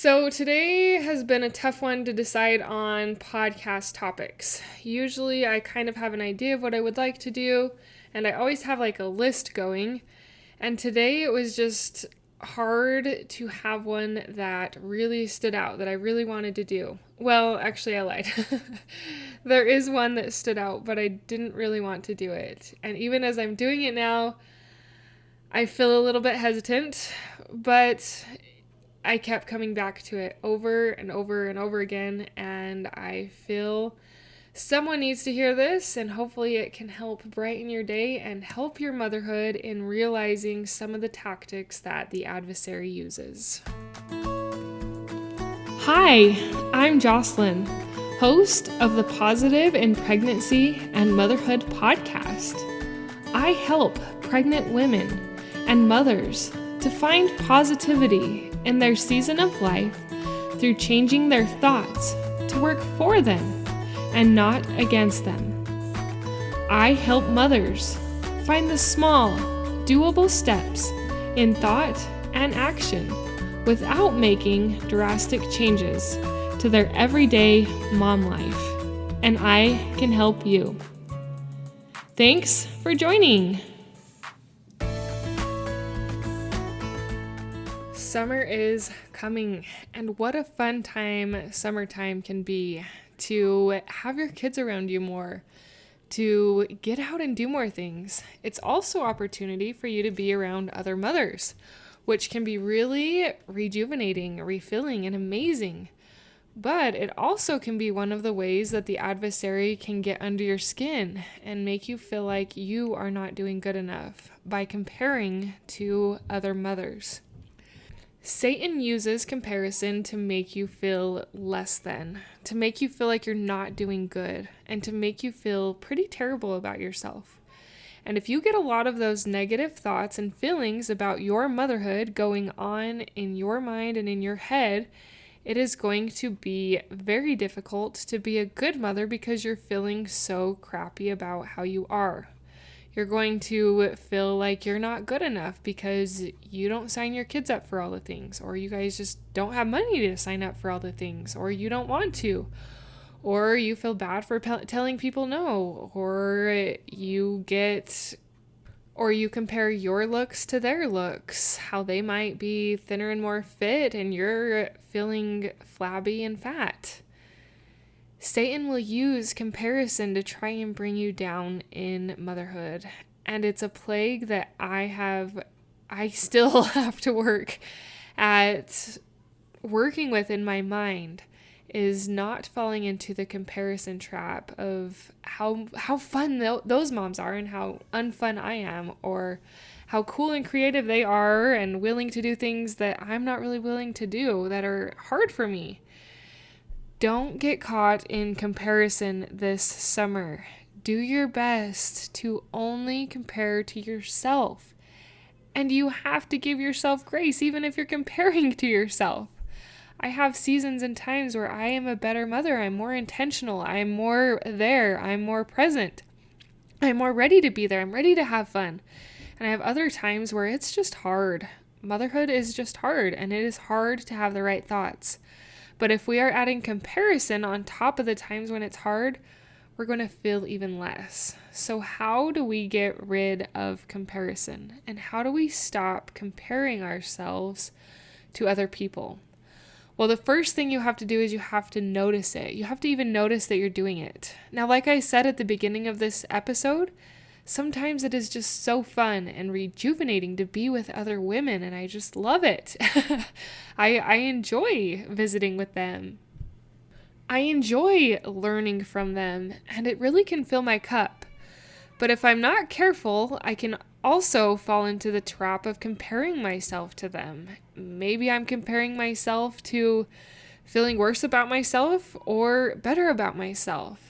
So today has been a tough one to decide on podcast topics. Usually I kind of have an idea of what I would like to do, and I always have like a list going. And today it was just hard to have one that really stood out, that I really wanted to do. Well, actually I lied. There is one that stood out, but I didn't really want to do it. And even as I'm doing it now, I feel a little bit hesitant, but I kept coming back to it over and over and over again, and I feel someone needs to hear this, and hopefully it can help brighten your day and help your motherhood in realizing some of the tactics that the adversary uses. Hi, I'm Jocelyn, host of the Positive in Pregnancy and Motherhood podcast. I help pregnant women and mothers to find positivity in their season of life through changing their thoughts to work for them and not against them. I help mothers find the small, doable steps in thought and action without making drastic changes to their everyday mom life. And I can help you. Thanks for joining. Summer is coming, and what a fun time summertime can be to have your kids around you more, to get out and do more things. It's also opportunity for you to be around other mothers, which can be really rejuvenating, refilling, and amazing. But it also can be one of the ways that the adversary can get under your skin and make you feel like you are not doing good enough by comparing to other mothers. Satan uses comparison to make you feel less than, to make you feel like you're not doing good, and to make you feel pretty terrible about yourself. And if you get a lot of those negative thoughts and feelings about your motherhood going on in your mind and in your head, it is going to be very difficult to be a good mother because you're feeling so crappy about how you are. You're going to feel like you're not good enough because you don't sign your kids up for all the things, or you guys just don't have money to sign up for all the things, or you don't want to, or you feel bad for telling people no, or you compare your looks to their looks, how they might be thinner and more fit and you're feeling flabby and fat. Satan will use comparison to try and bring you down in motherhood. And it's a plague that I still have to work at working with in my mind, is not falling into the comparison trap of how fun those moms are and how unfun I am, or how cool and creative they are and willing to do things that I'm not really willing to do that are hard for me. Don't get caught in comparison this summer. Do your best to only compare to yourself. And you have to give yourself grace even if you're comparing to yourself. I have seasons and times where I am a better mother. I'm more intentional. I'm more there. I'm more present. I'm more ready to be there. I'm ready to have fun. And I have other times where it's just hard. Motherhood is just hard, and it is hard to have the right thoughts. But if we are adding comparison on top of the times when it's hard, we're going to feel even less. So how do we get rid of comparison? And how do we stop comparing ourselves to other people? Well, the first thing you have to do is you have to notice it. You have to even notice that you're doing it. Now, like I said at the beginning of this episode, sometimes it is just so fun and rejuvenating to be with other women, and I just love it. I enjoy visiting with them. I enjoy learning from them, and it really can fill my cup. But if I'm not careful, I can also fall into the trap of comparing myself to them. Maybe I'm comparing myself to feeling worse about myself or better about myself.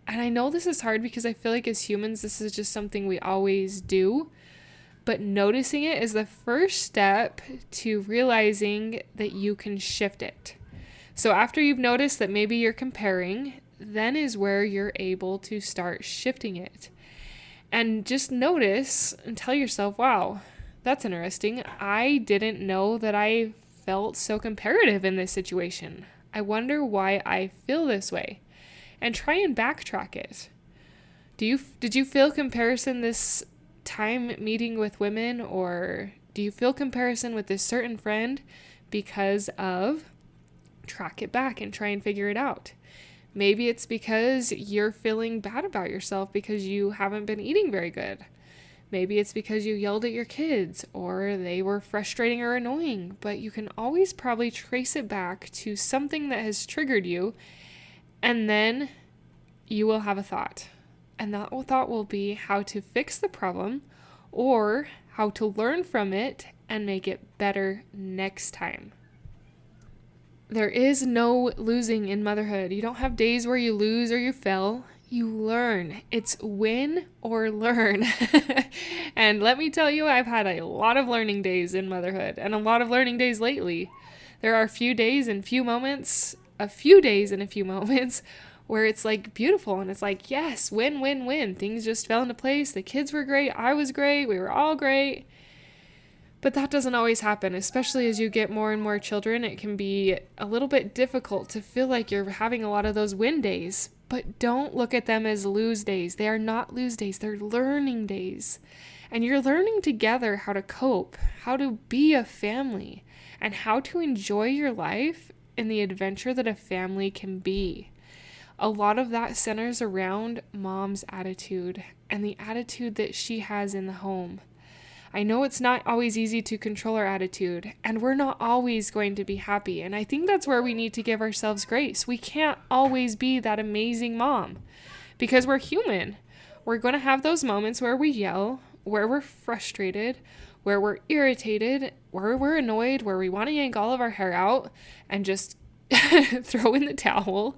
And I know this is hard because I feel like as humans, this is just something we always do. But noticing it is the first step to realizing that you can shift it. So after you've noticed that maybe you're comparing, then is where you're able to start shifting it. And just notice and tell yourself, wow, that's interesting. I didn't know that I felt so comparative in this situation. I wonder why I feel this way, and try and backtrack it. Did you feel comparison this time meeting with women, or do you feel comparison with this certain friend because of? Track it back and try and figure it out. Maybe it's because you're feeling bad about yourself because you haven't been eating very good. Maybe it's because you yelled at your kids or they were frustrating or annoying, but you can always probably trace it back to something that has triggered you, and then you will have a thought. And that thought will be how to fix the problem or how to learn from it and make it better next time. There is no losing in motherhood. You don't have days where you lose or you fail. You learn. It's win or learn. And let me tell you, I've had a lot of learning days in motherhood and a lot of learning days lately. There are a few days and a few moments where it's like beautiful and it's like, yes, win, win, win. Things just fell into place. The kids were great. I was great. We were all great. But that doesn't always happen, especially as you get more and more children. It can be a little bit difficult to feel like you're having a lot of those win days. But don't look at them as lose days. They are not lose days. They're learning days. And you're learning together how to cope, how to be a family, and how to enjoy your life in the adventure that a family can be. A lot of that centers around mom's attitude and the attitude that she has in the home. I know it's not always easy to control our attitude, and we're not always going to be happy. And I think that's where we need to give ourselves grace. We can't always be that amazing mom because we're human. We're going to have those moments where we yell, where we're frustrated, where we're irritated, where we're annoyed, where we want to yank all of our hair out and just throw in the towel.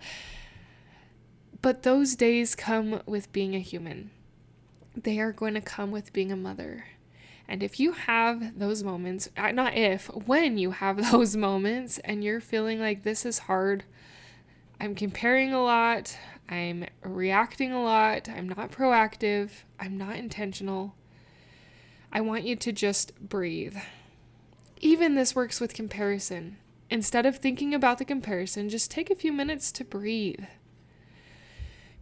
But those days come with being a human. They are going to come with being a mother. And if you have those moments, when you have those moments and you're feeling like this is hard, I'm comparing a lot, I'm reacting a lot, I'm not proactive, I'm not intentional, I want you to just breathe. Even this works with comparison. Instead of thinking about the comparison, just take a few minutes to breathe.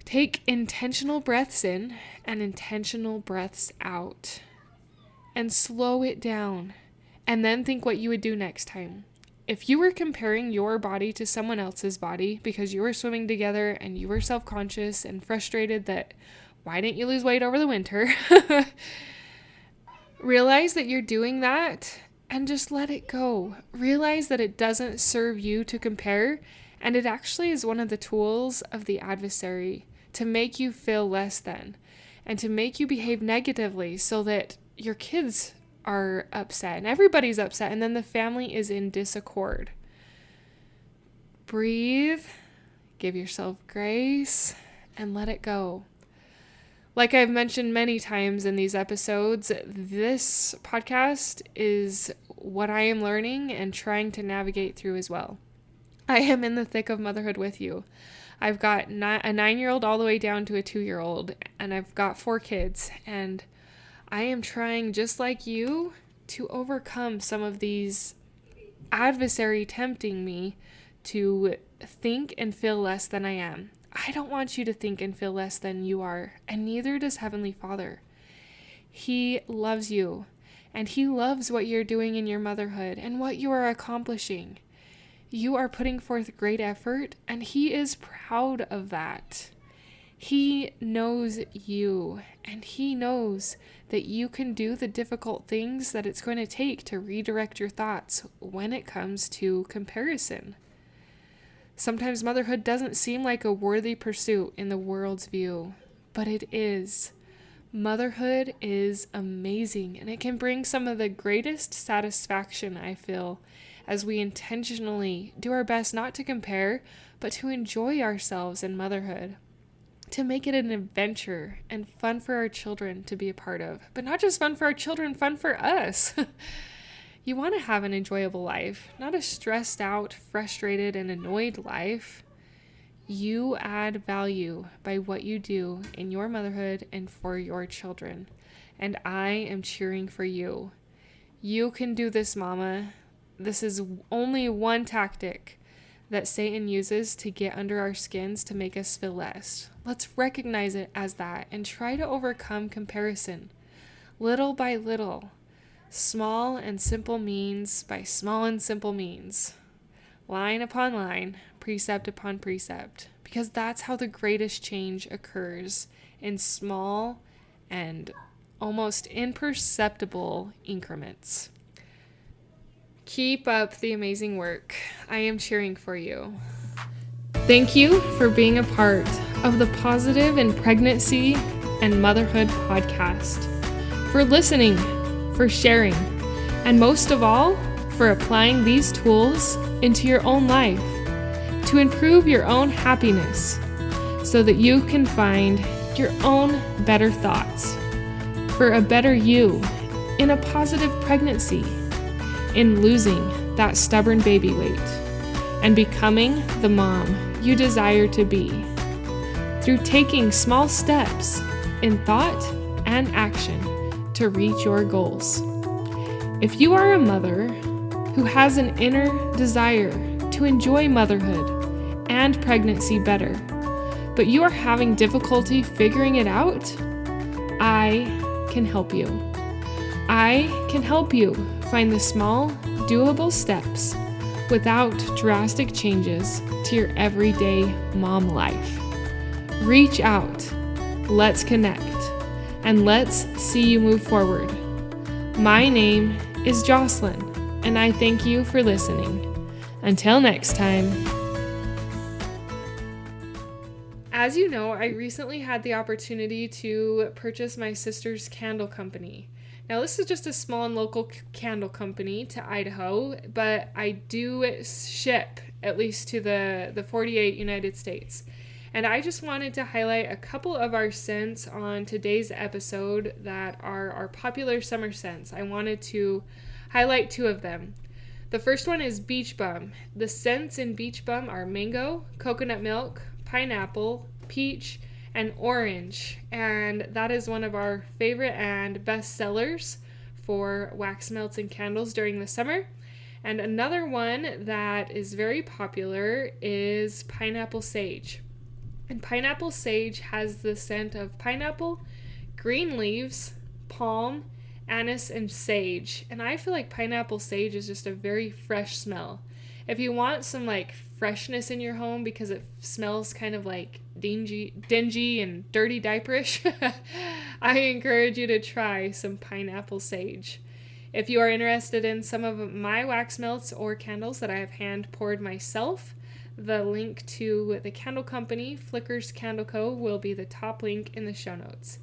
Take intentional breaths in and intentional breaths out. And slow it down, and then think what you would do next time. If you were comparing your body to someone else's body because you were swimming together and you were self-conscious and frustrated that why didn't you lose weight over the winter? Realize that you're doing that and just let it go. Realize that it doesn't serve you to compare, and it actually is one of the tools of the adversary to make you feel less than and to make you behave negatively so that your kids are upset and everybody's upset, and then the family is in disaccord. Breathe, give yourself grace, and let it go. Like I've mentioned many times in these episodes, this podcast is what I am learning and trying to navigate through as well. I am in the thick of motherhood with you. I've got a 9-year-old all the way down to a 2-year-old, and I've got 4 kids, and I am trying, just like you, to overcome some of these adversary tempting me to think and feel less than I am. I don't want you to think and feel less than you are, and neither does Heavenly Father. He loves you, and He loves what you're doing in your motherhood and what you are accomplishing. You are putting forth great effort, and He is proud of that. He knows you, and He knows that you can do the difficult things that it's going to take to redirect your thoughts when it comes to comparison. Sometimes motherhood doesn't seem like a worthy pursuit in the world's view, but it is. Motherhood is amazing, and it can bring some of the greatest satisfaction, I feel, as we intentionally do our best not to compare, but to enjoy ourselves in motherhood. To make it an adventure and fun for our children to be a part of. But not just fun for our children, fun for us. You want to have an enjoyable life, not a stressed out, frustrated, and annoyed life. You add value by what you do in your motherhood and for your children. And I am cheering for you. You can do this, Mama. this is only one tactic that Satan uses to get under our skins to make us feel less. Let's recognize it as that and try to overcome comparison little by little, small and simple means by small and simple means, line upon line, precept upon precept, because that's how the greatest change occurs, in small and almost imperceptible increments. Keep up the amazing work. I am cheering for you. Thank you for being a part of the Positive in Pregnancy and Motherhood podcast, for listening, for sharing, and most of all, for applying these tools into your own life to improve your own happiness so that you can find your own better thoughts for a better you in a positive pregnancy, in losing that stubborn baby weight, and becoming the mom you desire to be through taking small steps in thought and action to reach your goals. If you are a mother who has an inner desire to enjoy motherhood and pregnancy better, but you are having difficulty figuring it out, I can help you. I can help you find the small, doable steps without drastic changes to your everyday mom life. Reach out, let's connect, and let's see you move forward. My name is Jocelyn, and I thank you for listening. Until next time. As you know, I recently had the opportunity to purchase my sister's candle company. Now, this is just a small and local candle company to Idaho, but I do ship at least to the 48 United States. And I just wanted to highlight a couple of our scents on today's episode that are our popular summer scents. I wanted to highlight two of them. The first one is Beach Bum. The scents in Beach Bum are mango, coconut milk, pineapple, peach, and orange. And that is one of our favorite and best sellers for wax melts and candles during the summer. And another one that is very popular is Pineapple Sage. And Pineapple Sage has the scent of pineapple, green leaves, palm, anise, and sage. And I feel like Pineapple Sage is just a very fresh smell. If you want some like freshness in your home because it smells kind of like dingy and dirty diaperish, I encourage you to try some Pineapple Sage. If you are interested in some of my wax melts or candles that I have hand poured myself, the link to the candle company, Flicker's Candle Co., will be the top link in the show notes.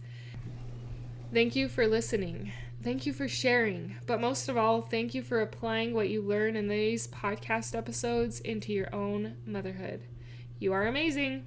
Thank you for listening. Thank you for sharing. But most of all, thank you for applying what you learn in these podcast episodes into your own motherhood. You are amazing.